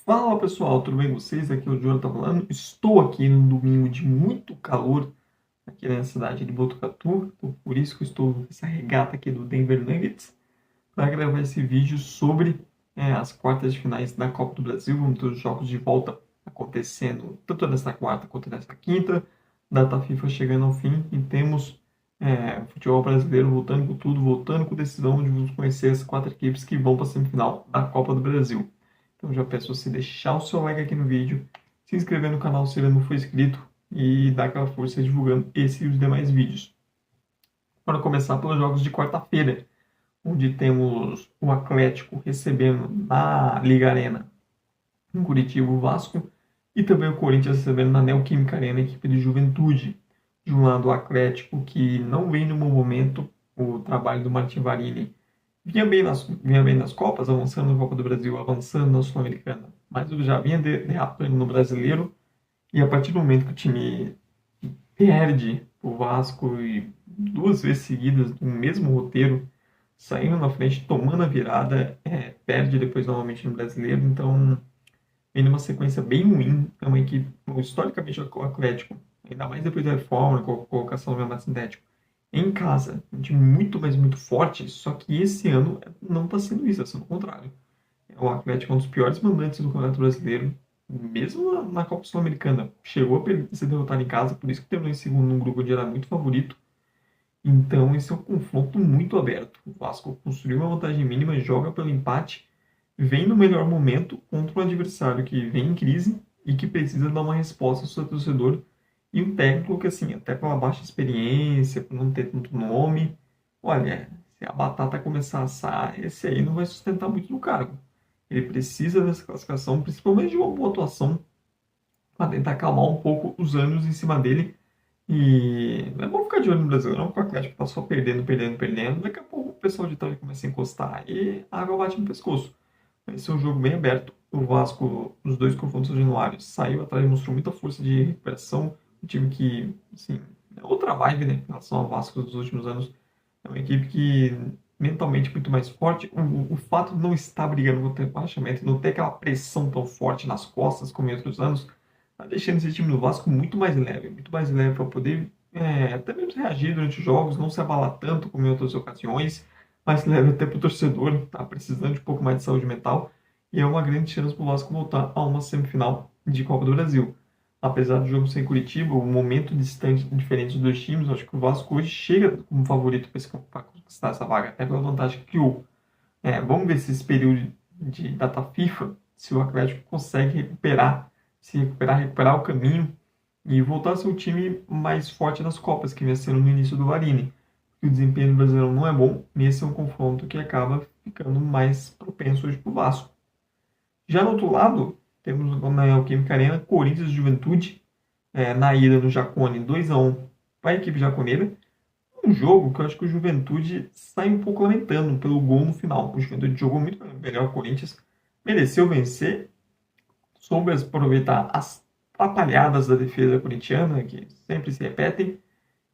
Fala pessoal, tudo bem com vocês? Aqui é o Jonathan falando. Estou aqui num domingo de muito calor aqui na cidade de Botucatu, então por isso que eu estou nessa regata aqui do Denver Nuggets para gravar esse vídeo sobre as quartas de finais da Copa do Brasil. Vamos ter os jogos de volta acontecendo tanto nesta quarta quanto nesta quinta. Data FIFA chegando ao fim e temos o futebol brasileiro voltando com tudo, voltando com decisão, onde vamos conhecer as quatro equipes que vão para a semifinal da Copa do Brasil. Então já peço você deixar o seu like aqui no vídeo, se inscrever no canal se ainda não for inscrito e dar aquela força divulgando esse e os demais vídeos. Para começar pelos jogos de quarta-feira, onde temos o Atlético recebendo na Liga Arena em Curitiba o Vasco e também o Corinthians recebendo na Neoquímica Arena a equipe de Juventude. De um lado o Atlético, que não vem no bom momento, o trabalho do Martin Varini vinha bem nas Copas, avançando na Copa do Brasil, avançando na Sul-Americana, mas já vinha derrapando no Brasileiro, e a partir do momento que o time perde o Vasco e duas vezes seguidas no mesmo roteiro, saindo na frente, tomando a virada, perde depois novamente no Brasileiro, então vem numa sequência bem ruim, é uma equipe, historicamente, o Atlético, ainda mais depois da reforma, com a colocação do gramado sintético, em casa, um time muito, mas muito forte, só que esse ano não está sendo isso, está sendo o contrário. O Atlético é um dos piores mandantes do Campeonato Brasileiro, mesmo na Copa Sul-Americana. Chegou a ser derrotado em casa, por isso que terminou em segundo num grupo onde era muito favorito. Então, esse é um confronto muito aberto. O Vasco construiu uma vantagem mínima, joga pelo empate, vem no melhor momento contra um adversário que vem em crise e que precisa dar uma resposta ao seu torcedor. E um técnico que, assim, até pela baixa experiência, por não ter tanto nome, olha, se a batata começar a assar, esse aí não vai sustentar muito no cargo. Ele precisa dessa classificação, principalmente de uma boa atuação, para tentar acalmar um pouco os ânimos em cima dele. E não é bom ficar de olho no Brasileirão, porque o Atlético tá só perdendo, perdendo, perdendo. Daqui a pouco o pessoal de Itália começa a encostar e a água bate no pescoço. Vai ser um jogo bem aberto. O Vasco, nos dois confrontos januários, saiu atrás, mostrou muita força de recuperação. Um time que, assim, é outra vibe, né, em relação ao Vasco dos últimos anos. É uma equipe que mentalmente muito mais forte. O fato de não estar brigando contra o rebaixamento, não ter aquela pressão tão forte nas costas como em outros anos, está deixando esse time do Vasco muito mais leve para poder até mesmo reagir durante os jogos, não se abalar tanto como em outras ocasiões, mais leve até para o torcedor, tá precisando de um pouco mais de saúde mental, e é uma grande chance para o Vasco voltar a uma semifinal de Copa do Brasil. Apesar do jogo ser em Curitiba, o momento distante diferente dos dois times, eu acho que o Vasco hoje chega como favorito para conquistar essa vaga, até pela vantagem que criou. Vamos ver se esse período de data FIFA, se o Atlético consegue recuperar o caminho e voltar a ser o time mais forte das Copas, que vinha sendo no início do Varini. Porque o desempenho do Brasileirão não é bom, nesse é um confronto que acaba ficando mais propenso hoje para o Vasco. Já no outro lado, temos na Neoquímica Arena, Corinthians e Juventude, na ida no Jacone 2-1 para a equipe jaconeira. Um jogo que eu acho que o Juventude sai um pouco lamentando pelo gol no final. O Juventude jogou muito melhor, o Corinthians mereceu vencer, soube aproveitar as atrapalhadas da defesa corintiana, que sempre se repetem,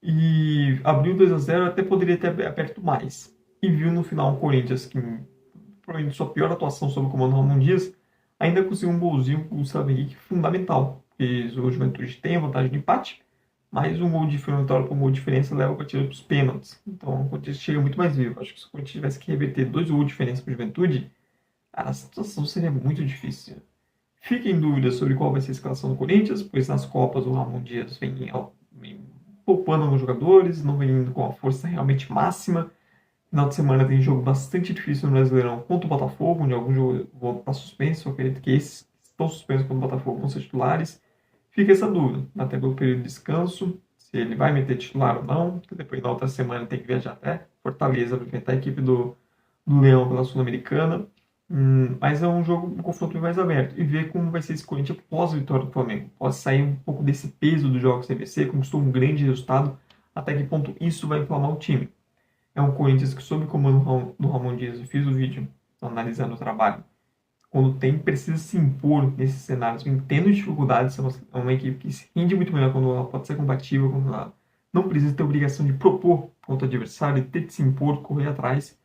e abriu 2-0, até poderia ter aberto mais. E viu no final o Corinthians, que provavelmente sua pior atuação sob o comando do Ramon Dias, ainda conseguiu um golzinho com o Gustavo Henrique fundamental. E o Juventude tem a vantagem de empate, mas um gol de vitória por um gol de diferença leva a partida para os pênaltis. Então o Corinthians chega muito mais vivo. Acho que se o Corinthians tivesse que reverter 2 gols de diferença para o Juventude, a situação seria muito difícil. Fica em dúvida sobre qual vai ser a escalação do Corinthians, pois nas Copas o Ramon Dias vem poupando alguns jogadores, não vem indo com a força realmente máxima. Final de semana tem jogo bastante difícil no Brasileirão contra o Botafogo, onde alguns jogos vão estar suspensos. Eu acredito que esses que estão suspensos contra o Botafogo vão ser titulares. Fica essa dúvida, até pelo período de descanso, se ele vai meter titular ou não, porque depois na outra semana tem que viajar até Fortaleza para enfrentar a equipe do Leão pela Sul-Americana. Mas é um confronto mais aberto. E ver como vai ser esse Corinthians após a vitória do Flamengo. Pode sair um pouco desse peso dos jogos CBC, conquistou um grande resultado, até que ponto isso vai inflamar o time. É um Corinthians que, sob o comando do Ramon Dias, eu fiz o vídeo analisando o trabalho, quando precisa se impor nesses cenários, tendo dificuldades, é uma equipe que se rende muito melhor quando ela pode ser combativa, quando ela não precisa ter obrigação de propor contra o adversário, ter de se impor, correr atrás.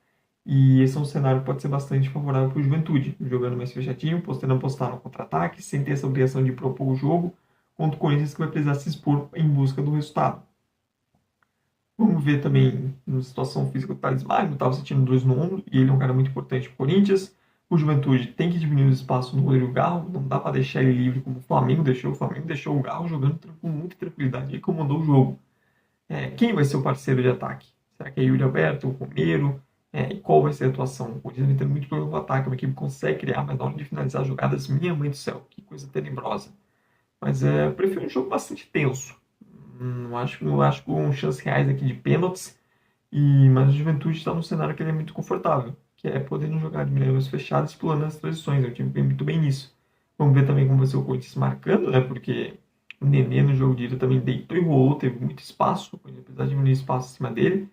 E esse é um cenário que pode ser bastante favorável para o Juventude, jogando mais fechadinho, postando apostar no contra-ataque, sem ter essa obrigação de propor o jogo, contra o Corinthians que vai precisar se expor em busca do resultado. Vamos ver também na situação física do Thales Magno, estava sentindo dores no ombro, e ele é um cara muito importante para o Corinthians. O Juventude tem que diminuir o espaço no goleiro Garro, não dá para deixar ele livre como o Flamengo deixou. O Flamengo deixou o Garro jogando com muita tranquilidade e comandou o jogo. Quem vai ser o parceiro de ataque? Será que é Yuri Alberto, o Romero? E qual vai ser a atuação? O Corinthians tem muito problema no ataque, uma equipe consegue criar, mas na hora de finalizar jogadas, minha mãe do céu, que coisa tenebrosa. Mas eu prefiro um jogo bastante tenso. Não acho com chances reais aqui de pênaltis, mas o Juventude está num cenário que ele é muito confortável, que é podendo jogar de maneira mais fechada, explorando as transições. É um time que vem muito bem nisso. Vamos ver também como vai ser o Corinthians marcando, né? Porque o Nenê no jogo de ida também deitou e rolou, teve muito espaço, apesar de diminuir espaço acima dele.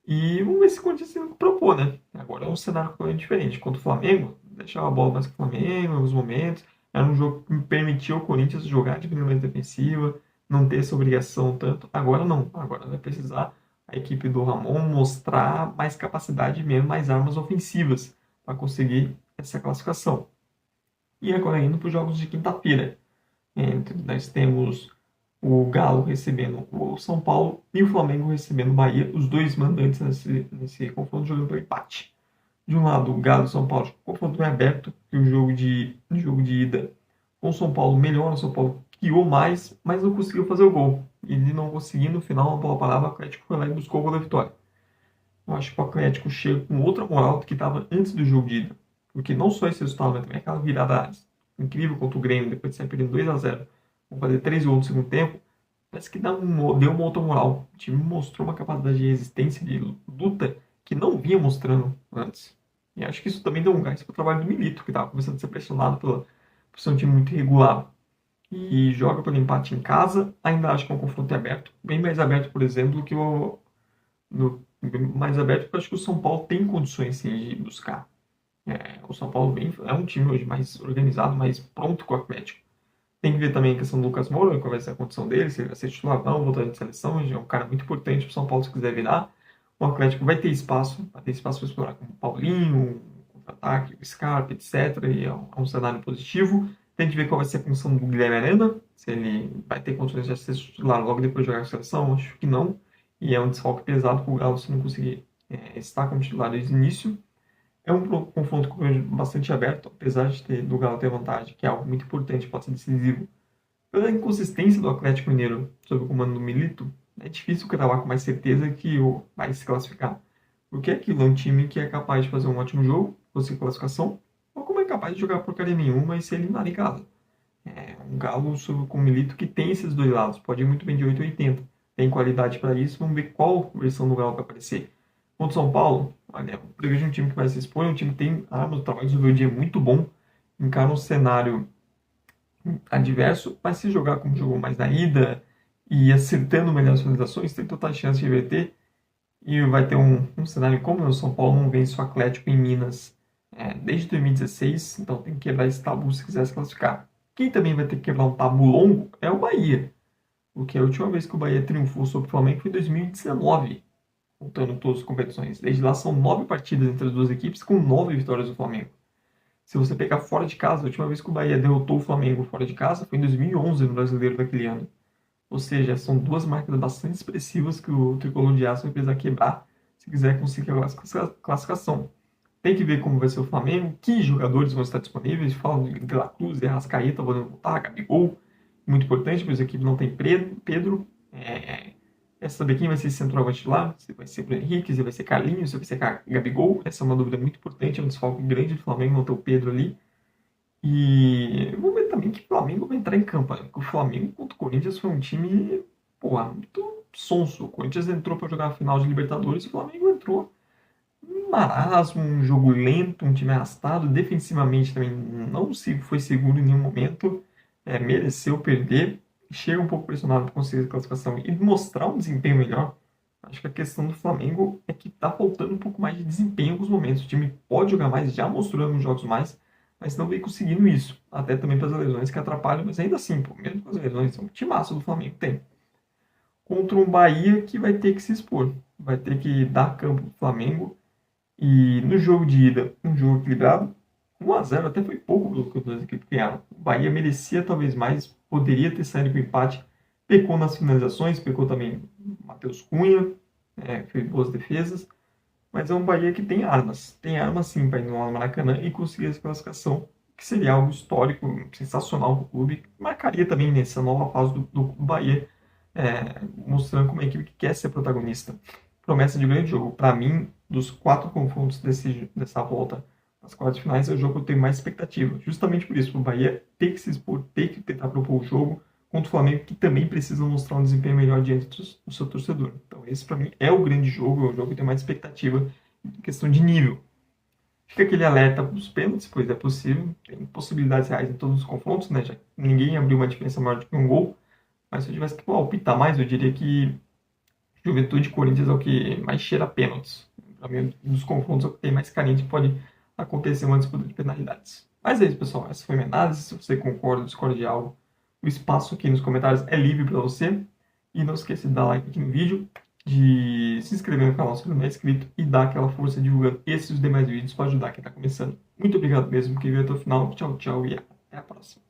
E vamos ver se o Corinthians tem que propor, né? Agora é um cenário completamente diferente. Contra o Flamengo, deixava a bola mais com o Flamengo em alguns momentos. Era um jogo que permitia ao Corinthians jogar de maneira mais defensiva, não ter essa obrigação tanto. Agora não. Agora vai precisar a equipe do Ramon mostrar mais capacidade mesmo, mais armas ofensivas para conseguir essa classificação. E agora indo para os jogos de quinta-feira. Nós temos o Galo recebendo o São Paulo e o Flamengo recebendo o Bahia, os dois mandantes nesse confronto jogando pelo empate. De um lado, o Galo e o São Paulo, confronto bem aberto, e o jogo de ida com o São Paulo melhor, o São Paulo criou mais, mas não conseguiu fazer o gol. E ele não conseguindo, no final, a bola parada, o Atlético foi lá e buscou o gol da vitória. Eu acho que o Atlético chega com outra moral do que estava antes do jogo de ida. Porque não só esse resultado, mas também aquela virada incrível contra o Grêmio, depois de sair perdendo 2-0, vão fazer 3 gols no segundo tempo, parece que deu uma outra moral. O time mostrou uma capacidade de resistência, de luta, que não vinha mostrando antes. E acho que isso também deu um gás para o trabalho do Milito, que estava começando a ser pressionado por ser um time muito irregular. E joga pelo empate em casa, ainda acho que é um confronto aberto. Bem mais aberto, por exemplo, do que mais aberto, porque eu acho que o São Paulo tem condições sim, de buscar. O São Paulo é um time hoje mais organizado, mais pronto com o Atlético. Tem que ver também a questão do Lucas Moura, qual vai ser a condição dele, se ele vai ser titular ou não, voltando de seleção. Ele é um cara muito importante para o São Paulo se quiser virar. O Atlético vai ter espaço para explorar com o Paulinho, o contra-ataque, o Scarpa, etc. E é um cenário positivo. Tem que ver qual vai ser a função do Guilherme Arana, se ele vai ter condições de ser titular logo depois de jogar a seleção, acho que não. E é um desfalque pesado para o Galo se não conseguir estar como titular desde o início. É um confronto que eu vejo bastante aberto, apesar do Galo ter vantagem, que é algo muito importante, pode ser decisivo. Pela inconsistência do Atlético Mineiro sob o comando do Milito, é difícil cravar com mais certeza que vai se classificar. Porque aquilo é um time que é capaz de fazer um ótimo jogo, conseguir classificação, ou como é capaz de jogar porcaria nenhuma e ser eliminado em casa. É um Galo com o Milito que tem esses dois lados, pode ir muito bem de 8 a 80. Tem qualidade para isso, vamos ver qual versão do Galo vai aparecer. Contra o São Paulo, olha, eu vejo um time que vai se expor, um time que tem armas, o trabalho do dia é muito bom, encara um cenário adverso, mas se jogar como jogou mais na ida e acertando melhor as finalizações, tem total chance de reverter e vai ter um cenário como o São Paulo não vence o Atlético em Minas desde 2016, então tem que quebrar esse tabu se quiser se classificar. Quem também vai ter que quebrar um tabu longo é o Bahia, porque a última vez que o Bahia triunfou sobre o Flamengo foi em 2019, contando todas as competições. Desde lá são 9 partidas entre as duas equipes, com 9 vitórias do Flamengo. Se você pegar fora de casa, a última vez que o Bahia derrotou o Flamengo fora de casa foi em 2011, no Brasileiro daquele ano. Ou seja, são duas marcas bastante expressivas que o Tricolor de Aço vai precisar quebrar se quiser conseguir a classificação. Tem que ver como vai ser o Flamengo, que jogadores vão estar disponíveis. Falam de La Cruz, de Arrascaeta, podendo voltar, Gabigol. Muito importante, pois a equipe não tem Pedro. Saber quem vai ser esse centroavante lá, se vai ser o Henrique, se vai ser Carlinhos, se vai ser Gabigol. Essa é uma dúvida muito importante, é um desfalque grande do Flamengo não ter o Pedro ali. E vou ver também que o Flamengo vai entrar em campo, né? Porque o Flamengo contra o Corinthians foi um time, muito sonso. O Corinthians entrou para jogar a final de Libertadores, o Flamengo entrou um marasmo, um jogo lento, um time arrastado, defensivamente também não se foi seguro em nenhum momento, mereceu perder, chega um pouco pressionado para conseguir a classificação e mostrar um desempenho melhor. Acho que a questão do Flamengo é que está faltando um pouco mais de desempenho em alguns momentos. O time pode jogar mais, já mostrou nos jogos mais, mas não vem conseguindo isso. Até também para as lesões que atrapalham, mas ainda assim, mesmo com as lesões, é um timaço do Flamengo tem. Contra um Bahia que vai ter que se expor, vai ter que dar campo para o Flamengo. E no jogo de ida, um jogo equilibrado, 1-0 até foi pouco pelo que as duas equipes ganharam. O Bahia merecia talvez mais, poderia ter saído com empate, pecou nas finalizações, pecou também Matheus Cunha, fez boas defesas, mas é um Bahia que tem armas sim para ir no Maracanã e conseguir essa classificação, que seria algo histórico, sensacional para o clube, marcaria também nessa nova fase do Bahia, mostrando como a equipe que quer ser protagonista. Promessa de grande jogo. Para mim, dos 4 confrontos dessa volta nas quartas de finais, é o jogo que eu tenho mais expectativa. Justamente por isso, o Bahia tem que se expor, tem que tentar propor o jogo contra o Flamengo, que também precisa mostrar um desempenho melhor diante do seu torcedor. Então, esse para mim é o grande jogo, é o jogo que eu tenho mais expectativa em questão de nível. Fica aquele alerta para os pênaltis, pois é possível, tem possibilidades reais em todos os confrontos, né? Já ninguém abriu uma diferença maior do que um gol, mas se eu tivesse que palpitar mais, eu diria que Juventude e Corinthians é o que mais cheira a pênaltis. Para mim, dos confrontos é o que tem mais carente que pode acontecer uma disputa de penalidades. Mas é isso, pessoal. Essa foi a minha análise. Se você concorda ou discorda de algo, o espaço aqui nos comentários é livre para você. E não esqueça de dar like aqui no vídeo, de se inscrever no canal se não é inscrito e dar aquela força divulgando esses e os demais vídeos para ajudar quem está começando. Muito obrigado mesmo por quem viu até o final. Tchau, tchau e até a próxima.